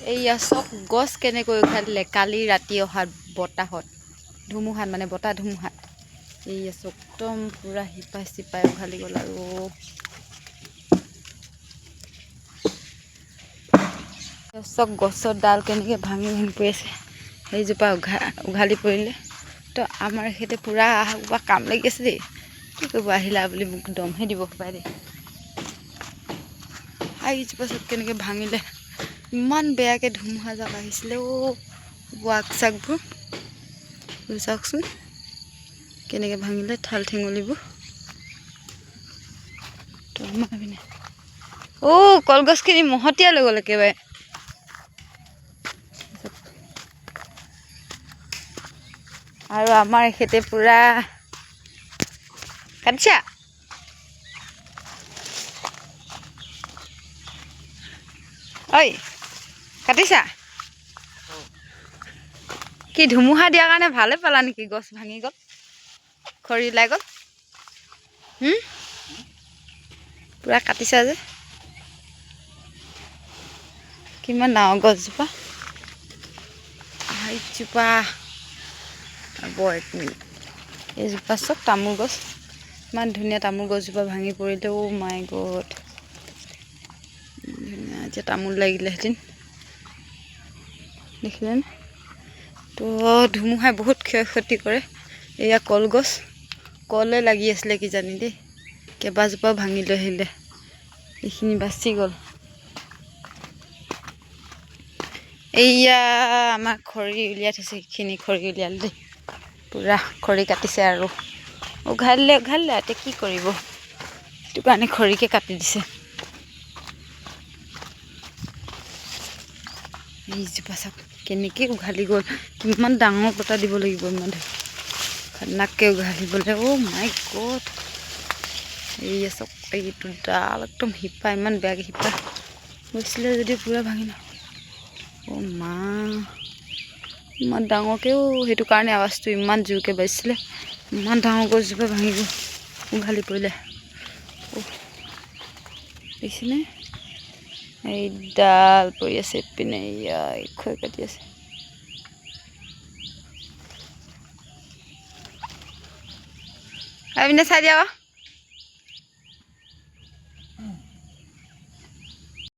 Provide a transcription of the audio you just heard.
এইয়া চব গছ কেনেকৈ উঘালি দিলে কালি ৰাতি অহা বতাহত ধুমুহাত মানে বতাহ ধুমুহাত এইয়া চব একদম পুৰা শিপাই চিপাই উঘালি গ'ল আৰু চব গছৰ ডাল কেনেকৈ ভাঙি ভাঙি পৰি আছে সেইজোপা উঘালি পৰিলে তো আমাৰ এখেতে পুৰা কিবা কাম লাগি আছে দেই কি কৰিব আহিলা বুলি মোক দমহে দিব পাই দেই এইজোপা চব কেনেকৈ ভাঙিলে ইমান বেয়াকৈ ধুমুহা জাক আহিছিলে ৱাক চাকবোৰ চাওকচোন কেনেকৈ ভাঙিলে ঠাল ঠেঙুলিবোৰ কলগছখিনি মহতিয়াই লৈ গ'ল একেবাৰে আৰু আমাৰ এখেতে পুৰা কাটিছা ঐ কাটিছা কি ধুমুহা দিয়াৰ কাৰণে ভালে পালা নেকি গছ ভাঙি গ'ল খৰি ওলাই গ'ল পুৰা কাটিছা যে কিমান ডাঙৰ গছজোপা এইজোপা এইজোপা চব তামোল গছ ইমান ধুনীয়া তামোল গছজোপা ভাঙি পৰিলে মাই গড ধুনীয়া এতিয়া তামোল লাগিলেহেঁতেন দেখিলেনে তো ধুমুহাই বহুত ক্ষয় ক্ষতি কৰে এয়া কলগছ কলে লাগি আছিলে কিজানি দেই কেইবাজোপাও ভাঙি লৈ আহিলে এইখিনি বাচি গ'ল এইয়া আমাৰ খৰি উলিয়াই থৈছে সেইখিনি খৰি উলিয়ালে দেই পুৰা খৰি কাটিছে আৰু উঘালিলে এতিয়া কি কৰিব সেইটো কাৰণে খৰিকে কাটি দিছে এইজোপা চাওক কেনেকৈ উঘালি গ'ল কিমান ডাঙৰ বতাহ দিব লাগিব ইমান খাতনাককৈ উঘালিবলৈ মাই গড এইয়া চাওক এইটো ডাল একদম শিপা ইমান বেয়াকৈ শিপা গৈছিলে যদি পুৰা ভাঙি মা ইমান ডাঙৰকৈও সেইটো কাৰণে আৱাজটো ইমান জোৰকৈ বাজিছিলে ইমান ডাঙৰ গছজোপা ভাঙি গ'ল উঘালি পৰিলে দেখিছেনে এইডাল পৰি আছে ইপিনে এয়া খৰি কাটি আছে এইপিনে চাই দিয়া